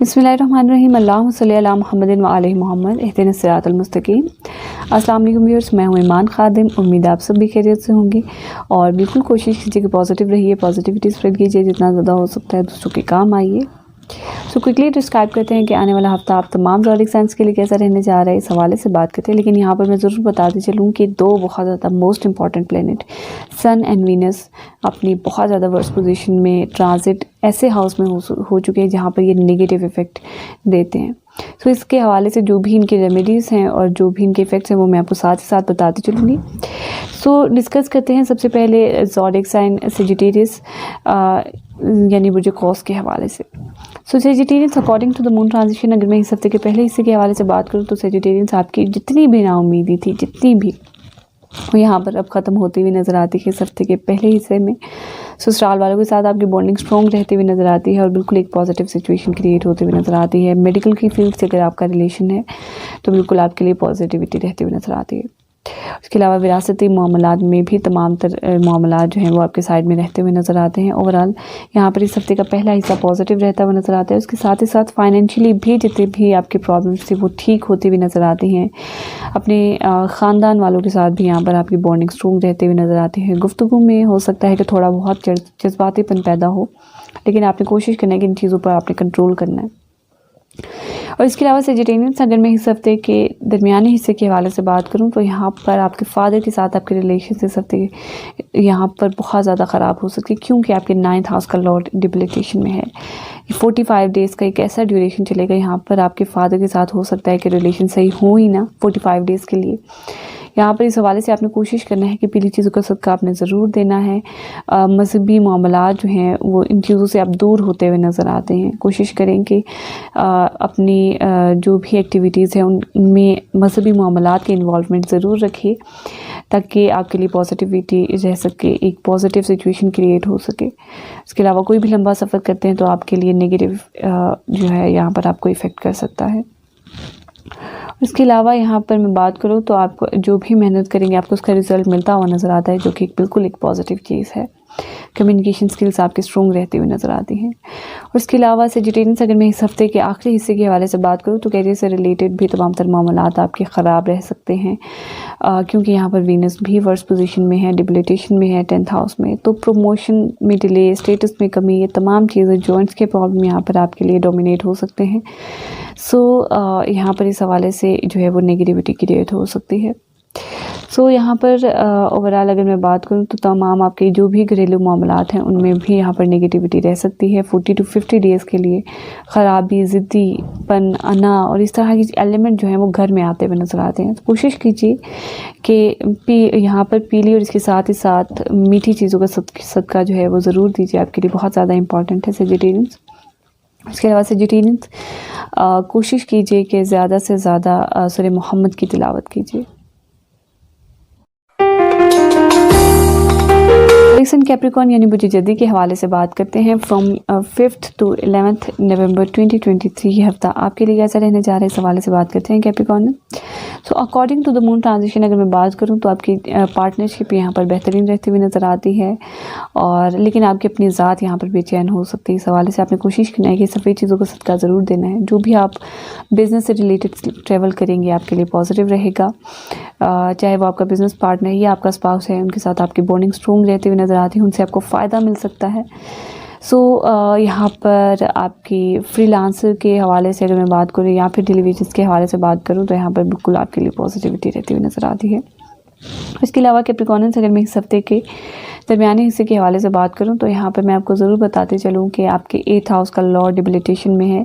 बिस्मिल्लाहिर्रहमानिर्रहीम अल्लाहुम्मा सल्ली अला मुहम्मदिन व आले मोहम्मद इहदिनस सिरातल मुस्तकीम। अस्सलाम वालेकुम व्यूअर्स, मैं हूँ ईमान खादिम। उम्मीद आप सब भी खैरियत से होंगी और बिल्कुल कोशिश कीजिए कि पॉजिटिव रहिए, पॉजिटिविटी स्प्रेड कीजिए, जितना ज़्यादा हो सकता है दूसरों के काम आइए। सो क्विकली डिस्क्राइब करते हैं कि आने वाला हफ्ता आप तमाम ज़ोडिएक साइंस के लिए कैसा रहने जा रहा है, इस हवाले से बात करते हैं। लेकिन यहाँ पर मैं ज़रूर बताती चलूँ कि दो बहुत ज़्यादा most important planet sun and Venus अपनी बहुत ज़्यादा वर्स्ट पोजीशन में ट्रांजिट ऐसे हाउस में हो चुके हैं जहाँ पर ये नेगेटिव इफ़ेक्ट देते हैं। सो इसके हवाले से जो भी इनके रेमेडीज़ हैं और जो भी इनके इफ़ेक्ट्स हैं वो मैं आपको साथ ही साथ बताती चलूँगी। सो डिस्कस करते हैं सबसे पहले ज़ोडिएक साइन सेजिटेरियस यानी बुर्ज कौस के हवाले से। So sagittarians according to the moon transition, अगर मैं इस हफ्ते के पहले हिस्से के हवाले से बात करूँ तो सेजिटेरियंस आपकी जितनी भी नाउम्मीदी थी, जितनी भी वो यहाँ पर अब ख़त्म होती हुई नज़र आती है इस हफ्ते के पहले हिस्से में। ससुराल वालों के साथ आपकी बॉन्डिंग स्ट्रॉन्ग रहती हुई नज़र आती है और बिल्कुल एक पॉजिटिव सिचुएशन क्रिएट होती हुई नज़र आती है। मेडिकल की फील्ड से अगर आपका रिलेशन है तो बिल्कुल आपके लिए पॉजिटिविटी रहती हुई नज़र आती है। उसके अलावा विरासती मामलात में भी तमाम मामलात जो हैं वो आपके साइड में रहते हुए नज़र आते हैं। ओवरऑल यहाँ पर इस हफ्ते का पहला हिस्सा पॉजिटिव रहता हुआ नज़र आता है। उसके साथ ही साथ फाइनेंशियली भी जितने भी आपके प्रॉब्लम्स थी वो ठीक होती हुई नज़र आती हैं। अपने ख़ानदान वालों के साथ भी यहाँ पर आपकी बॉन्डिंग स्ट्रॉन्ग रहते हुए नज़र आती है। गुफ्तगू में हो सकता है कि थोड़ा बहुत जज्बातीपन पैदा हो, लेकिन आपने कोशिश करना है कि इन चीज़ों पर आपने कंट्रोल करना है। और इसके अलावा सेजिटेरियंस, अगर मैं इस हफ्ते के दरमियानी हिस्से के हवाले से बात करूं तो यहाँ पर आपके फादर के साथ आपके रिलेशन इस हफ्ते यहाँ पर बहुत ज़्यादा ख़राब हो सकती है, क्योंकि आपके 9th हाउस का लॉर्ड डिबिलिटेशन में है। 45 डेज़ का एक ऐसा ड्यूरेशन चलेगा यहाँ पर आपके फादर के साथ, हो सकता है कि रिलेशन सही हो ही ना 45 डेज़ के लिए। यहाँ पर इस हवाले से आपने कोशिश करना है कि पीली चीज़ों का सदका आपने ज़रूर देना है। मज़हबी मामलात जो हैं वो इन चीज़ों से आप दूर होते हुए नज़र आते हैं। कोशिश करें कि अपनी जो भी एक्टिविटीज़ हैं उनमें मज़हबी मामलात के इन्वॉल्वमेंट ज़रूर रखिए, ताकि आपके लिए पॉजिटिविटी रह सके, एक पॉजिटिव सिचुएशन क्रिएट हो सके। इसके अलावा कोई भी लंबा सफ़र करते हैं तो आपके लिए नेगेटिव जो है यहाँ पर आपको इफ़ेक्ट कर सकता है। इसके अलावा यहाँ पर मैं बात करूँ तो आपको जो भी मेहनत करेंगे आपको उसका रिज़ल्ट मिलता हुआ नज़र आता है, जो कि बिल्कुल एक पॉजिटिव चीज़ है। कम्युनिकेशन स्किल्स आपकी स्ट्रॉन्ग रहती हुई नज़र आती हैं। और इसके अलावा सेजिटेरियंस, अगर मैं इस हफ्ते के आखिरी हिस्से के हवाले से बात करूँ तो कैरियर से रिलेटेड भी तमाम तर मामलात आपके ख़राब रह सकते हैं, क्योंकि यहाँ पर वीनस भी वर्स्ट पोजीशन में है, डिबिलिटेशन में है 10th हाउस में। तो प्रमोशन में डिले, स्टेटस में कमी, ये तमाम चीज़ें, जॉइंट्स के प्रॉब्लम यहाँ पर आपके लिए डोमिनेट हो सकते हैं। सो यहाँ पर इस हवाले से जो है वो नेगेटिविटी क्रिएट हो सकती है। सो यहाँ पर ओवरऑल अगर मैं बात करूँ तो तमाम आपके जो भी घरेलू मामलात हैं उनमें भी यहाँ पर नेगेटिविटी रह सकती है। 40 to 50 डेज़ के लिए ख़राबी, ज़िद्दीपन, अना और इस तरह की एलिमेंट जो हैं वो घर में आते हुए नज़र आते हैं। तो कोशिश कीजिए कि यहाँ पर पीली और इसके साथ ही साथ मीठी चीज़ों का सदका जो है वो ज़रूर दीजिए, आपके लिए बहुत ज़्यादा इंपॉर्टेंट है सेजिटेरियंस। इसके अलावा सेजिटेरियंस कोशिश कीजिए कि ज़्यादा से ज़्यादा सूरह मोहम्मद की तिलावत कीजिए। कैप्रिकॉर्न यानी बुर्ज जद्दी के हवाले से बात करते हैं। फ्रॉम 5th to 11th नवंबर 2023 ये हफ्ता आपके लिए कैसा रहने जा रहा है, इस हवाले से बात करते हैं कैप्रिकॉर्न में। So according to the moon transition, अगर मैं बात करूं तो आपकी पार्टनरशिप यहाँ पर बेहतरीन रहती हुई नज़र आती है, और लेकिन आपकी अपनी ज़ात यहाँ पर बेचैन हो सकती है। इस हवाले से आपने कोशिश करना है कि सफ़ेद चीज़ों का सदका ज़रूर देना है। जो भी आप बिज़नेस से रिलेटेड ट्रैवल करेंगे आपके लिए पॉजिटिव रहेगा, चाहे वो आपका बिज़नेस पार्टनर या आपका स्पाउस है, उनके साथ आपकी बॉन्डिंग स्ट्रॉन्ग रहती हुई नज़र आती है, उनसे आपको फ़ायदा मिल सकता है। सो यहाँ पर आपकी फ्रीलांसर के हवाले से अगर मैं बात करूँ या फिर डिलीवरीज के हवाले से बात करूँ तो यहाँ पर बिल्कुल आपके लिए पॉजिटिविटी रहती हुई नज़र आती है। इसके अलावा कैप्रिकॉर्नस, अगर मैं इस हफ्ते के दरमियानी हिस्से के हवाले से बात करूँ तो यहाँ पर मैं आपको ज़रूर बताते चलूँ कि आपके 8th हाउस का लॉर्ड डिबिलिटेशन में है।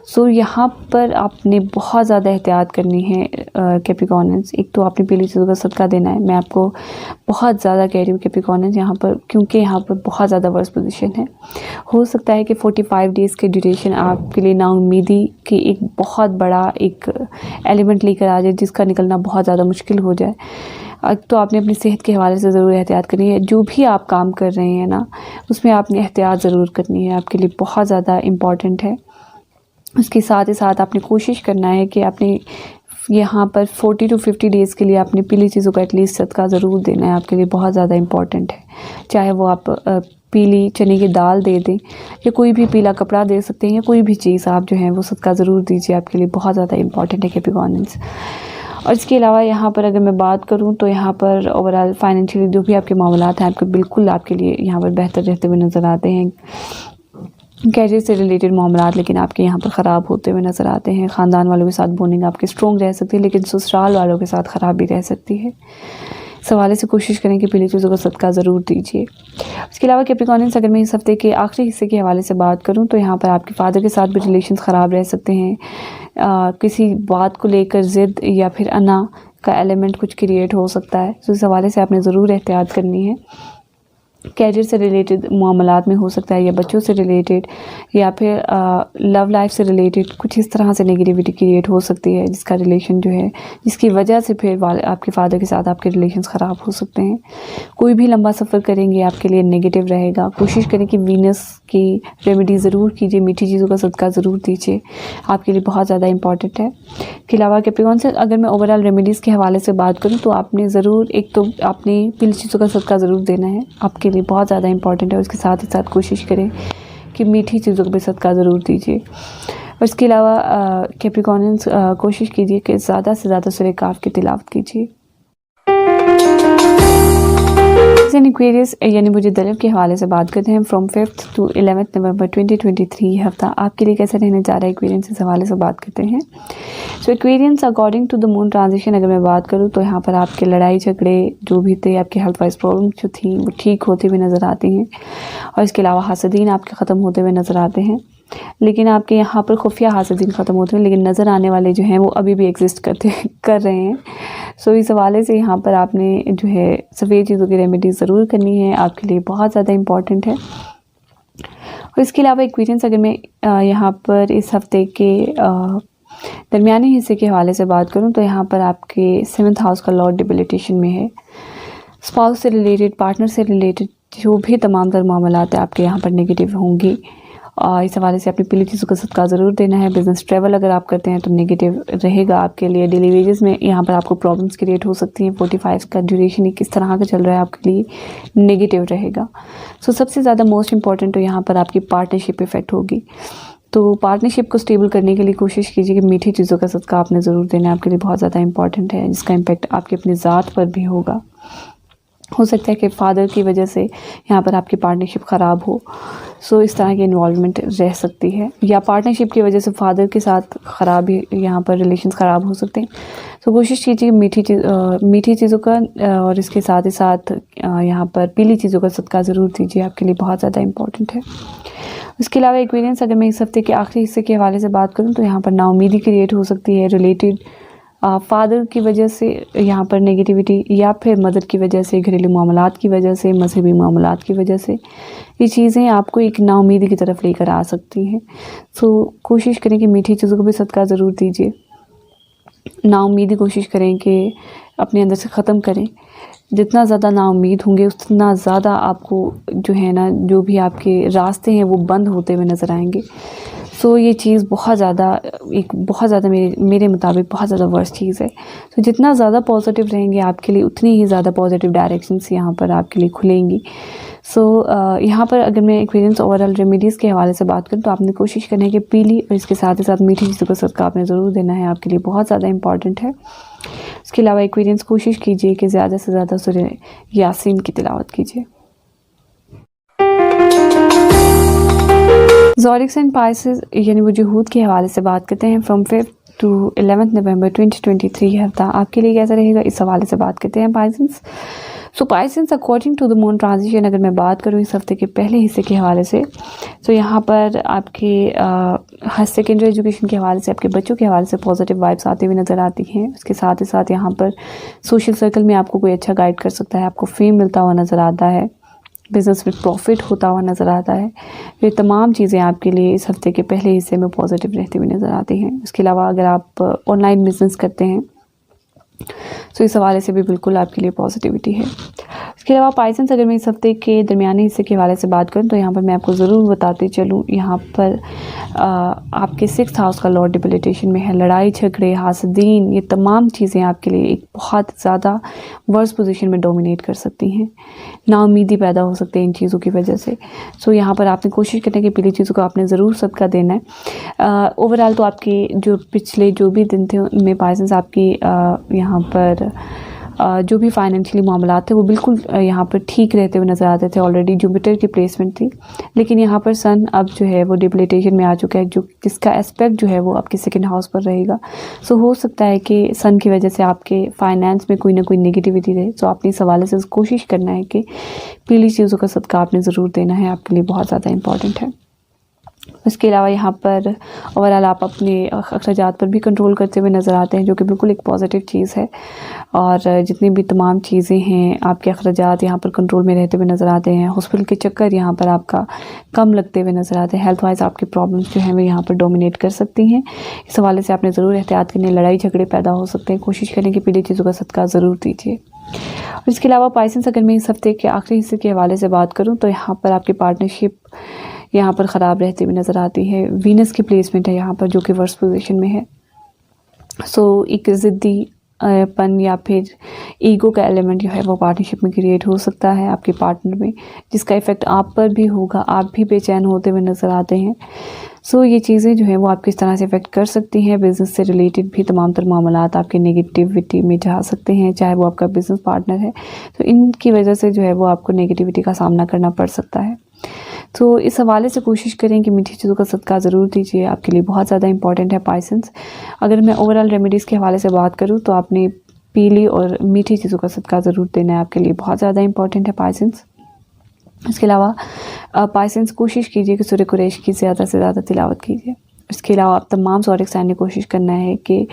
सो यहाँ पर आपने बहुत ज़्यादा एहतियात करनी है कैप्रिकॉर्नस। एक तो आपने पीली चीज़ों का सदका देना है, मैं आपको बहुत ज़्यादा कह रही हूँ कैप्रिकॉर्नस यहाँ पर, क्योंकि यहाँ पर बहुत ज़्यादा वर्स्ट पोजीशन है। हो सकता है कि 45 डेज़ के ड्यूरेशन आपके लिए नाउम्मीदी की एक बहुत बड़ा एक एलिमेंट लेकर आ जाए, जिसका निकलना बहुत ज़्यादा मुश्किल हो जाए। तो आपने अपनी सेहत के हवाले से ज़रूर एहतियात करनी है। जो भी आप काम कर रहे हैं ना, उसमें आपने एहतियात ज़रूर करनी है, आपके लिए बहुत ज़्यादा इम्पॉर्टेंट है। उसके साथ ही साथ आपने कोशिश करना है कि आपने यहाँ पर 40 to 50 डेज़ के लिए आपने पीली चीज़ों का एटलीस्ट सदका ज़रूर देना है, आपके लिए बहुत ज़्यादा इम्पॉर्टेंट है। चाहे वो आप पीली चने की दाल दे दें या कोई भी पीला कपड़ा दे सकते हैं या कोई भी चीज़ आप जो है वो सदका ज़रूर दीजिए, आपके लिए बहुत ज़्यादा इंपॉर्टेंट है कैप्रिकॉर्नियंस। और इसके अलावा यहाँ पर अगर मैं बात करूँ तो यहाँ पर ओवरऑल फाइनेंशियली जो भी आपके मामलात हैं आपके बिल्कुल आपके लिए यहाँ पर बेहतर रहते हुए नज़र आते हैं। कैरियर से रिलेटेड मामलात लेकिन आपके यहाँ पर ख़राब होते हुए नज़र आते हैं। ख़ानदान वालों के साथ बॉन्डिंग आपकी स्ट्रॉन्ग रह सकती है लेकिन ससुराल वालों के साथ ख़राब भी रह सकती है। इस हवाले से कोशिश करें कि पीली चीज़ों का सदका ज़रूर दीजिए। इसके अलावा कैप्रिकॉर्नियंस अगर मैं इस हफ्ते के आखिरी हिस्से के हवाले से बात करूं तो यहाँ पर आपके फादर के साथ भी रिलेशंस ख़राब रह सकते हैं। किसी बात को लेकर ज़िद या फिर अना का एलिमेंट कुछ क्रिएट हो सकता है, तो इस हवाले से आपने ज़रूर एहतियात करनी है। कैरियर से रिलेटेड मामलात में हो सकता है या बच्चों से रिलेटेड या फिर लव लाइफ से रिलेटेड कुछ इस तरह से नेगेटिविटी क्रिएट हो सकती है जिसका रिलेशन जो है जिसकी वजह से फिर आपके फादर के साथ आपके रिलेशंस ख़राब हो सकते हैं। कोई भी लंबा सफ़र करेंगे आपके लिए नेगेटिव रहेगा। कोशिश करें कि वीनस की रेमेडी ज़रूर कीजिए, मीठी चीज़ों का सदका ज़रूर दीजिए, आपके लिए बहुत ज़्यादा इंपॉर्टेंट है। इसके अलावा कैप्रिकॉर्न से अगर मैं ओवरऑल रेमेडीज़ के हवाले से बात करूँ तो आपने ज़रूर एक तो आपने पीली चीज़ों का सदका ज़रूर देना है, आपके लिए बहुत ज़्यादा इंपॉर्टेंट है। उसके साथ ही साथ कोशिश करें कि मीठी चीज़ों का भी सदका ज़रूर दीजिए। और इसके अलावा कैप्रिकॉर्नियंस कोशिश कीजिए कि ज़्यादा से ज़्यादा सूरह काफ की तिलावत कीजिए। एक्वेरियस यानी मुझे दलब के हवाले से बात करते हैं। फ्रॉम 5th to 11th नवंबर 2023 हफ्ता आपके लिए कैसा रहने जा रहा है एक्वेरियंस, इस हवाले से बात करते हैं। So aquarians according to the moon transition अगर मैं बात करूं तो यहाँ पर आपके लड़ाई झगड़े जो भी थे, आपकी हेल्थ वाइज प्रॉब्लम जो थी वो ठीक होते हुए नज़र आती हैं। और इसके अलावा हासदीन आपके ख़त्म होते हुए नज़र आते हैं, लेकिन आपके यहाँ पर खुफिया हासदीन ख़त्म होते हैं लेकिन नज़र आने वाले जो हैं वो अभी भी एग्जिस्ट कर रहे हैं। सो इस हवाले से यहाँ पर आपने जो है सफ़ेद चीज़ों की रेमेडी ज़रूर करनी है, आपके लिए बहुत ज़्यादा इम्पॉर्टेंट है। और इसके अलावा एक्वेरियंस अगर मैं यहाँ पर इस हफ्ते के दरमियानी हिस्से के हवाले से बात करूँ तो यहाँ पर आपके 7th हाउस का लॉर्ड डिबिलिटेशन में है। स्पाउस से रिलेटेड, पार्टनर से रिलेटेड जो भी तमाम तर मामलात है आपके यहाँ पर नेगेटिव होंगी। और इस हवाले से अपनी पीली चीज़ों का सदका ज़रूर देना है। बिज़नेस ट्रैवल अगर आप करते हैं तो नेगेटिव रहेगा आपके लिए। डेली वेजेस में यहाँ पर आपको प्रॉब्लम्स क्रिएट हो सकती हैं। 45 का ड्यूरेशन ही किस तरह का चल रहा है आपके लिए नेगेटिव रहेगा। सो सबसे ज़्यादा मोस्ट इंपॉर्टेंट तो यहाँ पर आपकी पार्टनरशिप इफ़ेक्ट होगी। तो पार्टनरशिप को स्टेबल करने के लिए कोशिश कीजिए कि मीठी चीज़ों का सदका आपने ज़रूर देना है, आपके लिए बहुत ज़्यादा इंपॉर्टेंट है, जिसका इम्पैक्ट आपकी अपनी ज़ात पर भी होगा। हो सकता है कि फादर की वजह से यहाँ पर आपकी पार्टनरशिप ख़राब हो, सो इस तरह की इन्वॉल्वमेंट रह सकती है, या पार्टनरशिप की वजह से फादर के साथ ख़राब यहाँ पर रिलेशंस ख़राब हो सकते हैं। तो कोशिश कीजिए मीठी चीज़ों का और इसके साथ ही साथ यहाँ पर पीली चीज़ों का सदका ज़रूर दीजिए, आपके लिए बहुत ज़्यादा इंपॉर्टेंट है। उसके अलावा एक्वेरियंस अगर मैं इस हफ्ते के आखिरी हिस्से के हवाले से बात करूँ तो यहाँ पर नाउमीदी क्रिएट हो सकती है रिलेटेड फादर की वजह से, यहाँ पर नेगेटिविटी, या फिर मदर की वजह से, घरेलू मामलात की वजह से, मजहबी मामलात की वजह से ये चीज़ें आपको एक नाउमीदी की तरफ लेकर आ सकती हैं। सो कोशिश करें कि मीठी चीज़ों को भी सदका ज़रूर दीजिए। नाउमीदी कोशिश करें कि अपने अंदर से ख़त्म करें। जितना ज़्यादा नाउमीद होंगे उतना ज़्यादा आपको जो है ना, जो भी आपके रास्ते हैं वो बंद होते हुए नज़र आएंगे। सो ये चीज़ बहुत ज़्यादा मेरे मुताबिक बहुत ज़्यादा वर्स्ट चीज़ है। तो जितना ज़्यादा पॉजिटिव रहेंगे आपके लिए उतनी ही ज़्यादा पॉजिटिव डायरेक्शंस यहाँ पर आपके लिए खुलेंगी। सो यहाँ पर अगर मैं एक्वेरियंस ओवरऑल रेमेडीज़ के हवाले से बात करूँ तो आपने कोशिश करनी है कि पीली और इसके साथ ही साथ मीठी चीज़ों का सदका आपने ज़रूर देना है, आपके लिए बहुत ज़्यादा इंपॉर्टेंट है। इसके अलावा एक्वेरियंस कोशिश कीजिए कि ज़्यादा से ज़्यादा सूरह यासीन की तिलावत कीजिए। ज़ोडिएक एंड पाइसेस यानी वजूहूद के हवाले से बात करते हैं। फ्रॉम 5th to 11th नवंबर 2023 हफ्ता आपके लिए कैसा रहेगा, इस हवाले से बात करते हैं। Pisceans, so pisceans according to the moon transition अगर मैं बात करूँ इस हफ्ते के पहले हिस्से के हवाले से, तो यहाँ पर आपके हाई सेकेंडरी एजुकेशन के हवाले से, आपके बच्चों के हवाले से पॉजिटिव वाइब्स आती हुई नज़र आती हैं। उसके साथ ही साथ यहाँ पर सोशल सर्कल में आपको कोई अच्छा गाइड कर सकता है, आपको फेम मिलता हुआ नज़र आता है, बिज़नेस में प्रॉफिट होता हुआ नज़र आता है। ये तमाम चीज़ें आपके लिए इस हफ्ते के पहले हिस्से में पॉजिटिव रहती हुई नज़र आती हैं। इसके अलावा अगर आप ऑनलाइन बिज़नेस करते हैं तो इस हवाले से भी बिल्कुल आपके लिए पॉजिटिविटी है। इसके अलावा पाइसेंस अगर मैं इस हफ्ते के दरमियाने हिस्से के हवाले से बात करूँ तो यहाँ पर मैं आपको ज़रूर बताते चलूँ, यहाँ पर आपके 6th हाउस का लॉर्ड डिबिलिटेशन में है। लड़ाई झगड़े, हासदीन, ये तमाम चीज़ें आपके लिए एक बहुत ज़्यादा वर्स्ट पोजीशन में डोमिनेट कर सकती हैं। नाउमीदी पैदा हो सकती है इन चीज़ों की वजह से। सो यहाँ पर आपने कोशिश करनी है कि पीली चीज़ों को आपने ज़रूर सदका देना है। ओवरऑल तो आपके जो पिछले जो भी दिन थे उनमें पाइसेंस आपकी यहाँ पर जो भी फाइनेंशियली मामलात थे वो बिल्कुल यहाँ पर ठीक रहते हुए नज़र आते थे। ऑलरेडी जुपिटर की प्लेसमेंट थी, लेकिन यहाँ पर सन अब जो है वो डिबिलिटेशन में आ चुका है, जो जिसका एस्पेक्ट जो है वो आपके 2nd हाउस पर रहेगा। सो हो सकता है कि सन की वजह से आपके फाइनेंस में कोई ना कोई नेगेटिविटी रहे। सो आपने इस हवाले से कोशिश करना है कि पीली चीज़ों का सदका आपने ज़रूर देना है, आपके लिए बहुत ज़्यादा इंपॉर्टेंट है। इसके अलावा यहाँ पर ओवरऑल आप अपने अखराजात पर भी कंट्रोल करते हुए नज़र आते हैं, जो कि बिल्कुल एक पॉजिटिव चीज़ है। और जितनी भी तमाम चीज़ें हैं आपके अखराजात यहाँ पर कंट्रोल में रहते हुए नज़र आते हैं। हॉस्पिटल के चक्कर यहाँ पर आपका कम लगते हुए नज़र आते हैं। हेल्थ वाइज आपकी प्रॉब्लम्स जो हैं वो यहाँ पर डोमिनेट कर सकती हैं। इस हवाले से आपने ज़रूर एहतियात करनी है, लड़ाई झगड़े पैदा हो सकते हैं। कोशिश करें कि पीली चीज़ों का सदका ज़रूर दीजिए। और इसके अलावा पाइसेंस अगर मैं इस हफ्ते के आखिरी हिस्से के हवाले से बात करूँ तो यहाँ पर आपकी पार्टनरशिप यहाँ पर ख़राब रहती हुई नज़र आती है। वीनस की प्लेसमेंट है यहाँ पर, जो कि वर्स्ट पोजीशन में है। सो एक ज़िद्दी पन या फिर ईगो का एलिमेंट जो है वो पार्टनरशिप में क्रिएट हो सकता है आपके पार्टनर में, जिसका इफ़ेक्ट आप पर भी होगा। आप भी बेचैन होते हुए नज़र आते हैं। सो ये चीज़ें जो है वो आपको इस तरह से इफ़ेक्ट कर सकती हैं। बिज़नेस से रिलेटेड भी तमाम तर मामलात आपके नेगेटिविटी में जा सकते हैं, चाहे वो आपका बिज़नेस पार्टनर है। तो इनकी वजह से जो है वो आपको नेगेटिविटी का सामना करना पड़ सकता है। तो इस हवाले से कोशिश करें कि मीठी चीज़ों का सदका ज़रूर दीजिए, आपके लिए बहुत ज़्यादा इंपॉर्टेंट है पाइसेंस। अगर मैं ओवरऑल रेमेडीज़ के हवाले से बात करूँ तो आपने पीली और मीठी चीज़ों का सदका ज़रूर देना है, आपके लिए बहुत ज़्यादा इंपॉर्टेंट है पाइसेंस। इसके अलावा पाइसेंस कोशिश कीजिए कि सूरह कुरैश की ज़्यादा से ज़्यादा तिलावत कीजिए। इसके अलावा आप तमाम ज़ोडिक साइन ने कोशिश करना है कि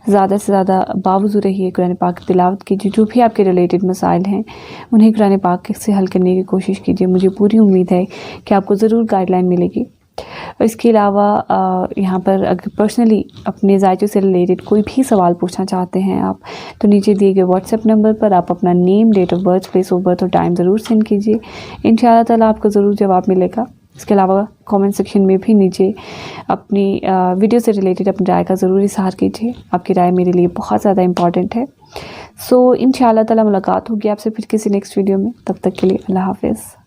ज़्यादा से ज़्यादा बावजू रहिए, कुरान पाक की तिलावत कीजिए। जो भी आपके रिलेटेड मसाइल हैं उन्हें कुरान पाक से हल करने की कोशिश कीजिए। मुझे पूरी उम्मीद है कि आपको ज़रूर गाइडलाइन मिलेगी। और इसके अलावा यहाँ पर अगर पर्सनली अपने जायचे से रिलेटेड कोई भी सवाल पूछना चाहते हैं आप, तो नीचे दिए गए व्हाट्सएप नंबर पर आप अपना name, date of birth, place of birth और टाइम ज़रूर सेंड कीजिए। इंशाअल्लाह ताला आपको ज़रूर जवाब मिलेगा। इसके अलावा कमेंट सेक्शन में भी नीचे अपनी वीडियो से रिलेटेड अपनी राय का ज़रूर इज़हार कीजिए। आपकी राय मेरे लिए बहुत ज़्यादा इंपॉर्टेंट है। सो इंशाअल्लाह ताला मुलाकात होगी आपसे फिर किसी नेक्स्ट वीडियो में। तब तक के लिए अल्लाह हाफ़िज़।